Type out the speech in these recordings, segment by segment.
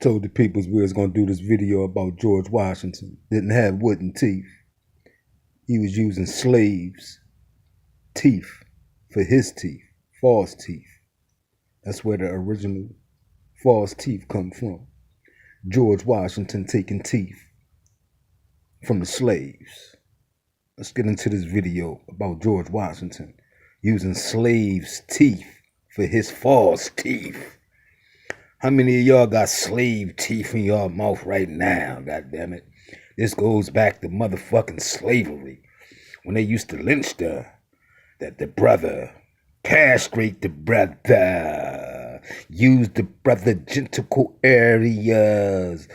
Told the peoples we was going to do this video about George Washington. Didn't have wooden teeth. He was using slaves' teeth for his teeth, false teeth. That's where the original false teeth come from. George Washington taking teeth from the slaves. Let's get into this video about George Washington using slaves' teeth for his false teeth. How many of y'all got slave teeth in y'all mouth right now? God damn it. This goes back to motherfucking slavery. When they used to lynch the brother, castrate the brother, use the brother genital areas,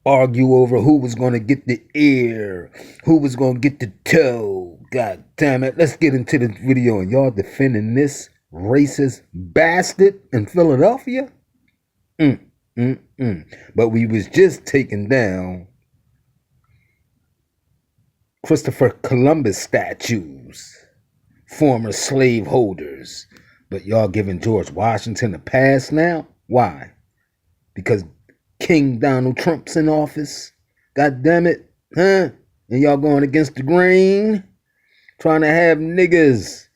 argue over who was going to get the ear, who was going to get the toe. God damn it. Let's get into the video. And y'all defending this racist bastard in Philadelphia? But we was just taking down Christopher Columbus statues, former slaveholders. But y'all giving George Washington a pass now? Why? Because King Donald Trump's in office? God damn it, huh? And y'all going against the grain? Trying to have niggas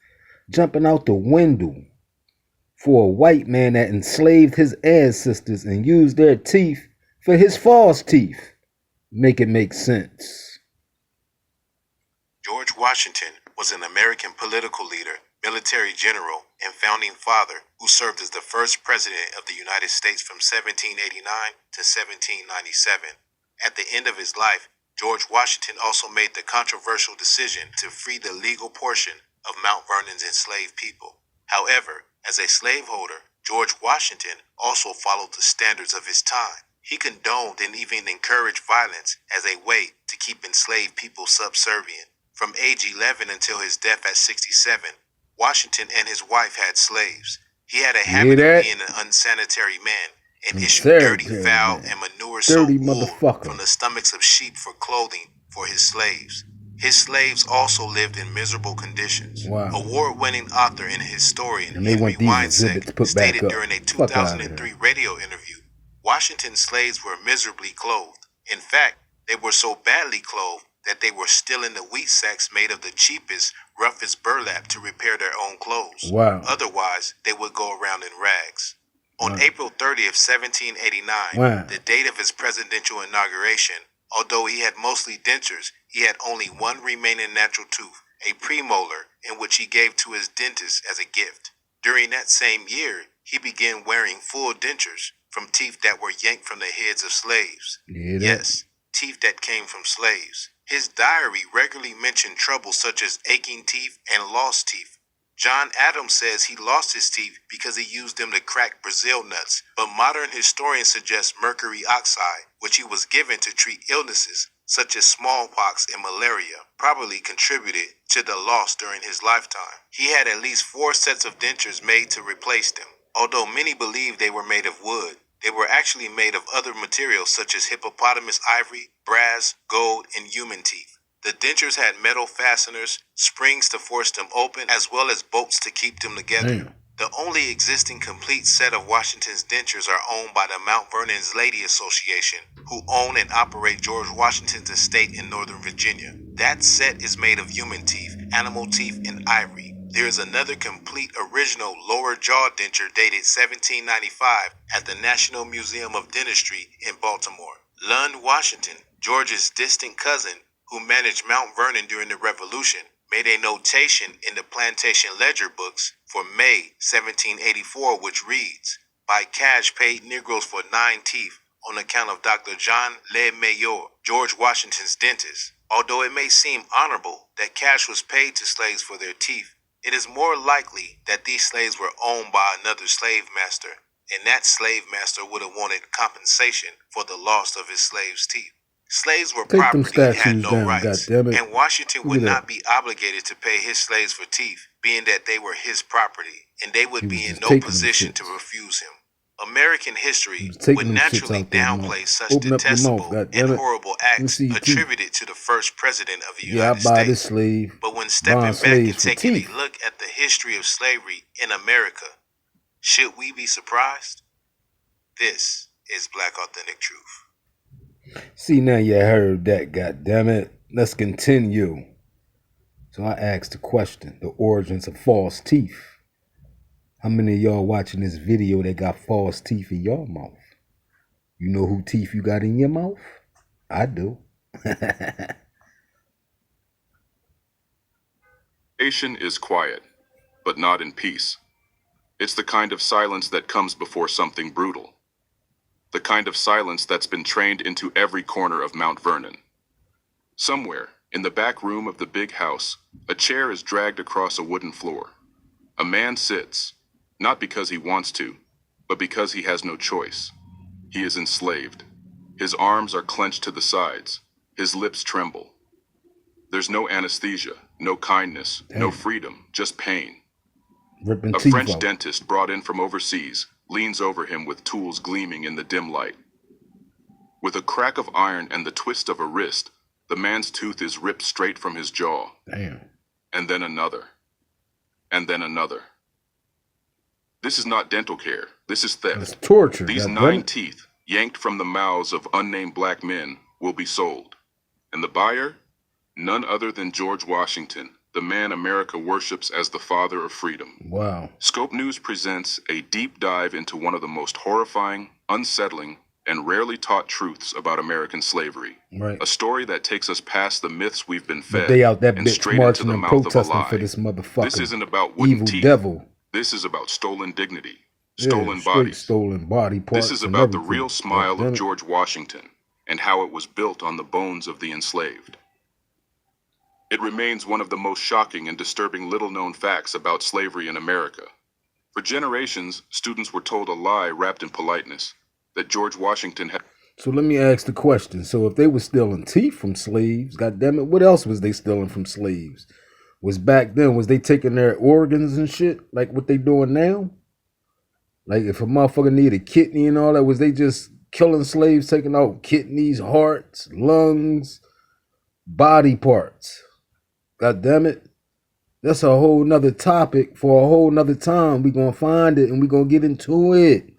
jumping out the window for a white man that enslaved his ancestors and used their teeth for his false teeth. Make it make sense. George Washington was an American political leader, military general, and founding father who served as the first president of the United States from 1789 to 1797. At the end of his life, George Washington also made the controversial decision to free the legal portion of Mount Vernon's enslaved people. However, as a slaveholder, George Washington also followed the standards of his time. He condoned and even encouraged violence as a way to keep enslaved people subservient. From age 11 until his death at 67, Washington and his wife had slaves. He had a habit of being an unsanitary man and issued dirty, foul, and manure-soaked wool from the stomachs of sheep for clothing for his slaves. His slaves also lived in miserable conditions. Wow. Award-winning author and historian Henry Winesek stated during a 2003 radio interview, Washington's slaves were miserably clothed. In fact, they were so badly clothed that they were still in the wheat sacks made of the cheapest, roughest burlap to repair their own clothes. Wow. Otherwise, they would go around in rags. On April 30th, 1789, the date of his presidential inauguration, although he had mostly dentures, he had only one remaining natural tooth, a premolar, in which he gave to his dentist as a gift. During that same year, he began wearing full dentures from teeth that were yanked from the heads of slaves. Yes, teeth that came from slaves. His diary regularly mentioned troubles such as aching teeth and lost teeth. John Adams says he lost his teeth because he used them to crack Brazil nuts, but modern historians suggest mercury oxide, which he was given to treat illnesses such as smallpox and malaria, probably contributed to the loss during his lifetime. He had at least 4 sets of dentures made to replace them. Although many believe they were made of wood, they were actually made of other materials such as hippopotamus ivory, brass, gold, and human teeth. The dentures had metal fasteners, springs to force them open, as well as bolts to keep them together. The only existing complete set of Washington's dentures are owned by the Mount Vernon's Lady Association, who own and operate George Washington's estate in Northern Virginia. That set is made of human teeth, animal teeth, and ivory. There is another complete original lower jaw denture dated 1795 at the National Museum of Dentistry in Baltimore. Lund Washington, George's distant cousin, who managed Mount Vernon during the Revolution, made a notation in the plantation ledger books for May 1784, which reads, "By cash paid Negroes for 9 teeth on account of Dr. John Le Mayor, George Washington's dentist." Although it may seem honorable that cash was paid to slaves for their teeth, it is more likely that these slaves were owned by another slave master, and that slave master would have wanted compensation for the loss of his slaves' teeth. Slaves were property and had no rights, and Washington would not be obligated to pay his slaves for teeth, being that they were his property, and they would be in no position to refuse him. American history would naturally downplay such detestable and horrible acts attributed to the first president of the United States. But when stepping back and taking a look at the history of slavery in America, should we be surprised? This is Black Authentic Truth. See, now you heard that, goddammit. Let's continue. So I asked the question, the origins of false teeth. How many of y'all watching this video that got false teeth in your mouth? You know who teeth you got in your mouth? I do. Nation is quiet, but not in peace. It's the kind of silence that comes before something brutal. The kind of silence that's been trained into every corner of Mount Vernon. Somewhere, in the back room of the big house, a chair is dragged across a wooden floor. A man sits, not because he wants to, but because he has no choice. He is enslaved. His arms are clenched to the sides. His lips tremble. There's no anesthesia, no kindness, no freedom, just pain. A French dentist brought in from overseas leans over him with tools gleaming in the dim light. With a crack of iron and the twist of a wrist, the man's tooth is ripped straight from his jaw. Damn. And then another. And then another. This is not dental care. This is theft. It's torture. These 9 teeth, yanked from the mouths of unnamed black men, will be sold. And the buyer? None other than George Washington, the man America worships as the father of freedom. Wow. Scope News presents a deep dive into one of the most horrifying, unsettling, and rarely taught truths about American slavery. Right. A story that takes us past the myths we've been fed but they out that and bitch straight into the and mouth of a protesting lie. for this motherfucker. This isn't about wooden evil teeth. Devil. This is about stolen dignity, Yeah, stolen straight bodies. stolen body parts. This is and about the everything. real smile Goddamn of it. George Washington and how it was built on the bones of the enslaved. It remains one of the most shocking and disturbing little-known facts about slavery in America. For generations, students were told a lie wrapped in politeness, that George Washington had... So let me ask the question. So if they were stealing teeth from slaves, goddamn it, what else was they stealing from slaves? Was back then, was they taking their organs and shit like what they doing now? Like if a motherfucker needed a kidney and all that, was they just killing slaves, taking out kidneys, hearts, lungs, body parts? God damn it. That's a whole nother topic for a whole nother time. We're going to find it and we're going to get into it.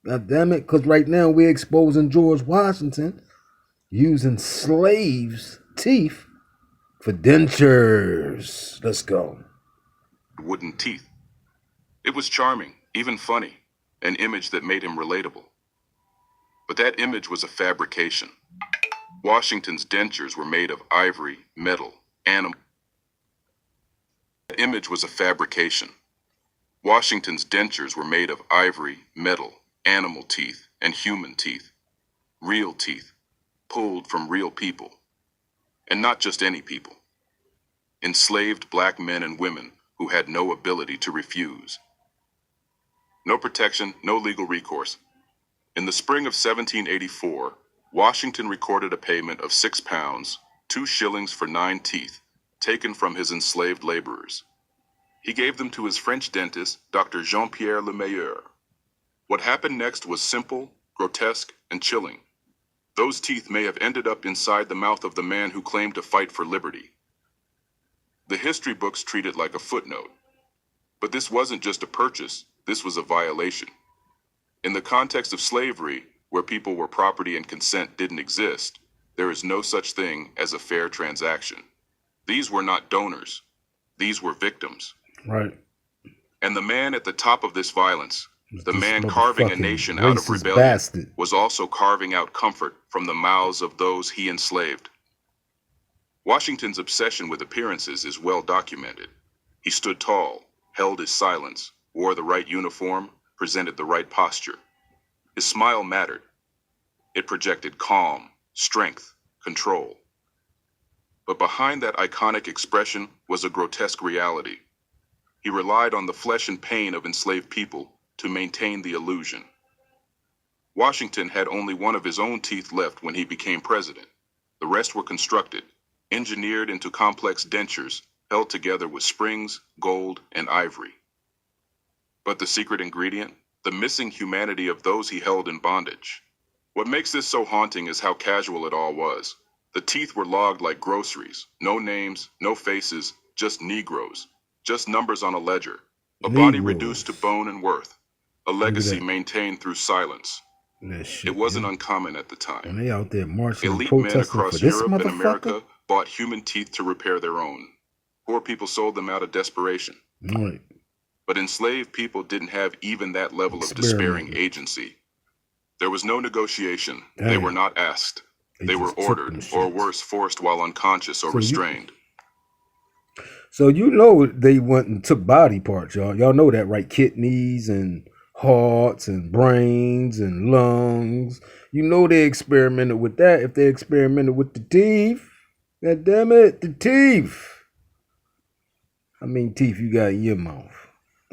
God damn it. Because right now we're exposing George Washington using slaves' teeth for dentures. Let's go. wooden teeth. It was charming, even funny, an image that made him relatable. But that image was a fabrication. Washington's dentures were made of ivory, metal, animal. That image was a fabrication. Washington's dentures were made of ivory, metal, animal teeth, and human teeth. Real teeth, pulled from real people. And not just any people. Enslaved black men and women who had no ability to refuse. No protection, no legal recourse. In the spring of 1784, Washington recorded a payment of 6 pounds, 2 shillings for 9 teeth, taken from his enslaved laborers. He gave them to his French dentist, Dr. Jean-Pierre Lemeilleur. What happened next was simple, grotesque, and chilling. Those teeth may have ended up inside the mouth of the man who claimed to fight for liberty. The history books treat it like a footnote. But this wasn't just a purchase, this was a violation. In the context of slavery, where people were property and consent didn't exist, there is no such thing as a fair transaction. These were not donors. These were victims. Right. And the man at the top of this violence, the man carving a nation out of rebellion, bastard, was also carving out comfort from the mouths of those he enslaved. Washington's obsession with appearances is well documented. He stood tall, held his silence, wore the right uniform, presented the right posture. His smile mattered. It projected calm, strength, control. But behind that iconic expression was a grotesque reality. He relied on the flesh and pain of enslaved people to maintain the illusion. Washington had only one of his own teeth left when he became president. The rest were constructed, engineered into complex dentures, held together with springs, gold, and ivory. But the secret ingredient? The missing humanity of those he held in bondage. What makes this so haunting is how casual it all was. The teeth were logged like groceries. No names, no faces, just Negroes. Just numbers on a ledger. A body reduced to bone and worth. A legacy maintained through silence. That shit, it wasn't uncommon at the time. And they out there marching and Elite men protesting across for this Europe and motherfucker? America bought human teeth to repair their own. Poor people sold them out of desperation. Right. But enslaved people didn't have even that level of despairing agency. There was no negotiation. Damn. They were not asked. They were ordered, or worse, forced while unconscious or restrained. So you know they went and took body parts, y'all. Y'all know that, right? Kidneys and hearts and brains and lungs. You know they experimented with that. If they experimented with the teeth, god damn it, the teeth. How many teeth you got in your mouth?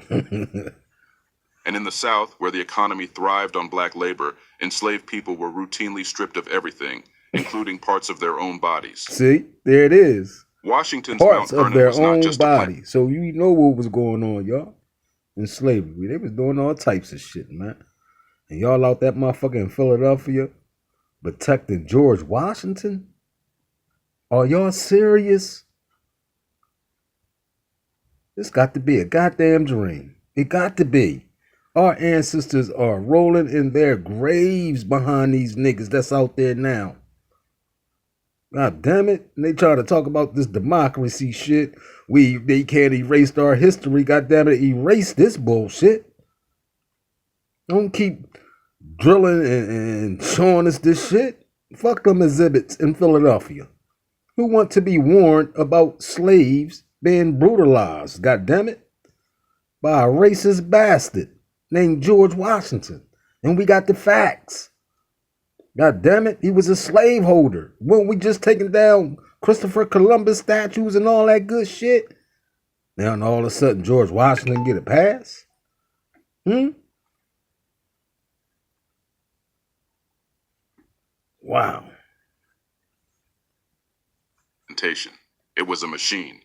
And in the South, where the economy thrived on black labor, enslaved people were routinely stripped of everything, including parts of their own bodies. See, there it is. Washington's Parts Mount of Vernon their was not own just body. So you know what was going on, y'all. In slavery, they was doing all types of shit, man. And y'all out that motherfucker in Philadelphia protecting George Washington? Are y'all serious? This got to be a goddamn dream. It got to be. Our ancestors are rolling in their graves behind these niggas that's out there now. God damn it. And they try to talk about this democracy shit. They can't erase our history. God damn it, erase this bullshit. Don't keep drilling and showing us this shit. Fuck them exhibits in Philadelphia. Who want to be warned about slaves being brutalized, god damn it, by a racist bastard named George Washington. And we got the facts. God damn it, he was a slaveholder. Weren't we just taking down Christopher Columbus statues and all that good shit? Now and all of a sudden George Washington get a pass? Wow. It was a machine.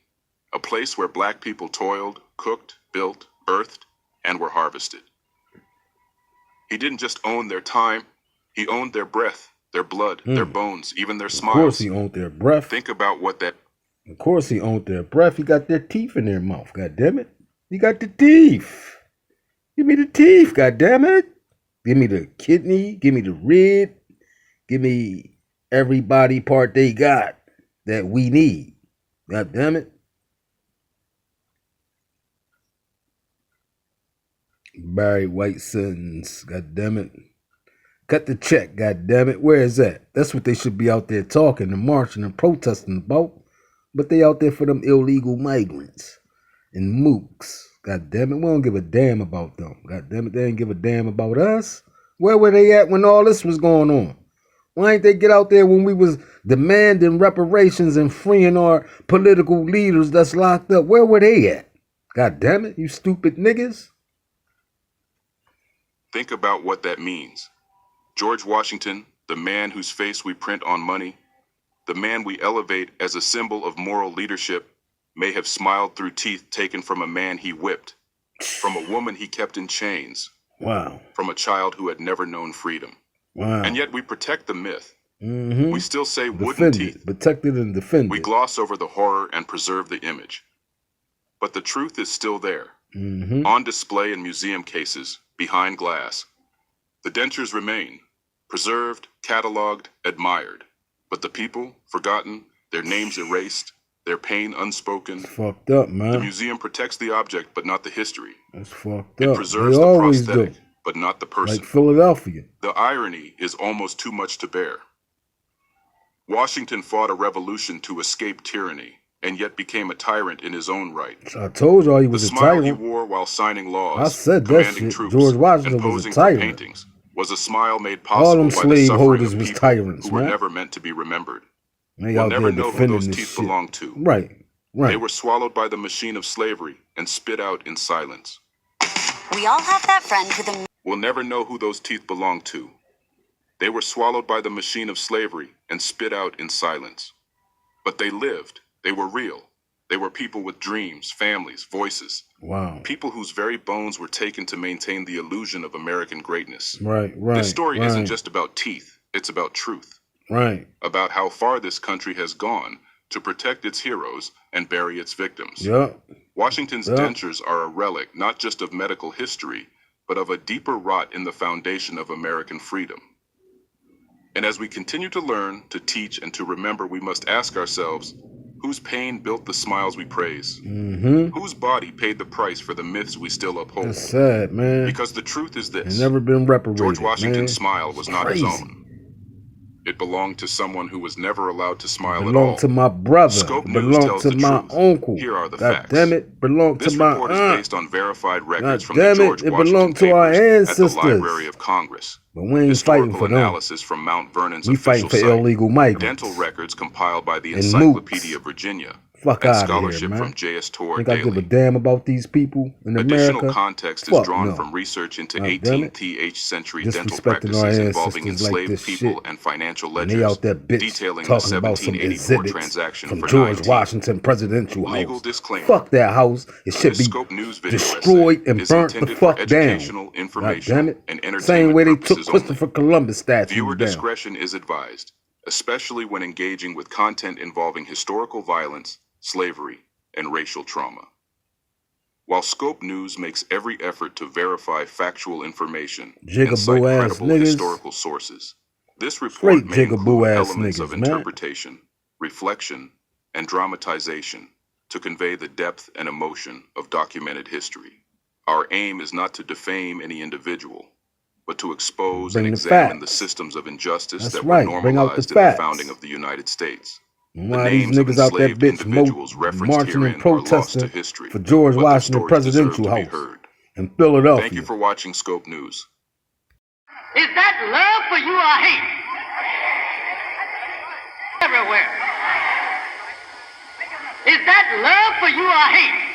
A place where black people toiled, cooked, built, birthed, and were harvested. He didn't just own their time, he owned their breath, their blood, their bones, even their smiles. Of course he owned their breath. Think about what that... Of course he owned their breath. He got their teeth in their mouth, god damn it. He got the teeth. Give me the teeth, god damn it. Give me the kidney, give me the rib, give me every body part they got that we need. God damn it. Barry White sentence, god damn it. Cut the check, god damn it. Where is that? That's what they should be out there talking and marching and protesting about. But they out there for them illegal migrants and mooks. God damn it. We don't give a damn about them. God damn it. They didn't give a damn about us. Where were they at when all this was going on? Why ain't they get out there when we was demanding reparations and freeing our political leaders that's locked up? Where were they at? God damn it, you stupid niggas. Think about what that means. George Washington, the man whose face we print on money, the man we elevate as a symbol of moral leadership, may have smiled through teeth taken from a man he whipped, from a woman he kept in chains, from a child who had never known freedom. And yet we protect the myth. We still say wooden teeth. Protected and defended. We gloss over the horror and preserve the image. But the truth is still there, on display in museum cases, behind glass. The dentures remain, preserved, cataloged, admired. But the people, forgotten, their names erased, their pain unspoken. It's fucked up, man. The museum protects the object, but not the history. That's fucked up. It preserves the prosthetic, but not the person. Like Philadelphia. The irony is almost too much to bear. Washington fought a revolution to escape tyranny, and yet became a tyrant in his own right. I told y'all he was a tyrant. The smile he wore while signing laws, I said that shit. troops, George Washington and posing was a tyrant. for paintings, was a smile made possible all them by the slave suffering holders of was people tyrants, who were man. never meant to be remembered. They we'll out never there know who defending those this teeth shit. belonged to. Right. They were swallowed by the machine of slavery and spit out in silence. We all have that friend with a... We'll never know who those teeth belonged to. They were swallowed by the machine of slavery and spit out in silence. But they lived. They were real. They were people with dreams, families, voices. Wow. People whose very bones were taken to maintain the illusion of American greatness. Right. This story isn't just about teeth. It's about truth. Right. About how far this country has gone to protect its heroes and bury its victims. Yep. Washington's dentures are a relic not just of medical history, but of a deeper rot in the foundation of American freedom. And as we continue to learn, to teach, and to remember, we must ask ourselves, whose pain built the smiles we praise? Whose body paid the price for the myths we still uphold? That's sad, man. Because the truth is this. It's never been reparated, George Washington's man. smile was not his own. It belonged to someone who was never allowed to smile at all. Belonged to my brother. Scope News Belonged tells to the my truth. uncle. Here are the God facts. damn it. Belonged to my This report is based on verified records from the damn George it. It Washington belonged to our papers at the ancestors. Library of Congress. But we ain't fighting for them. Analysis from Mount Vernon's We fighting official for site. illegal migrants. Dental records compiled by the And Encyclopedia mooks. Virginia. Fuck and out of scholarship here, man. from J.S. Torr Think I give a Daily. damn about these people in Additional America? context is Fuck drawn no. from research into God damn it. 18th century dental Disrespecting our practices involving ancestors like enslaved this people shit. and financial And ledgers, they out there bitch detailing the talking about some 1784 exhibits transaction from for George 19. Washington presidential Legal house. disclaimer. Fuck that house. It should This be Scope News video destroyed essay and is burnt the intended for fuck down. educational, God informational, damn it. and entertainment Same way they took purposes Christopher only. Columbus statues Viewer down. discretion is advised, especially when engaging with content involving historical violence, slavery, and racial trauma. While Scope News makes every effort to verify factual information and cite credible historical sources, this report may include elements of interpretation, reflection, and dramatization to convey the depth and emotion of documented history. Our aim is not to defame any individual, but to expose and examine the systems of injustice that were normalized in the founding of the United States. Why these niggas out there bitch marching and protesting for George Washington presidential house in Philadelphia. Thank you for watching Scope News. Is that love for you or hate? Everywhere. Is that love for you or hate?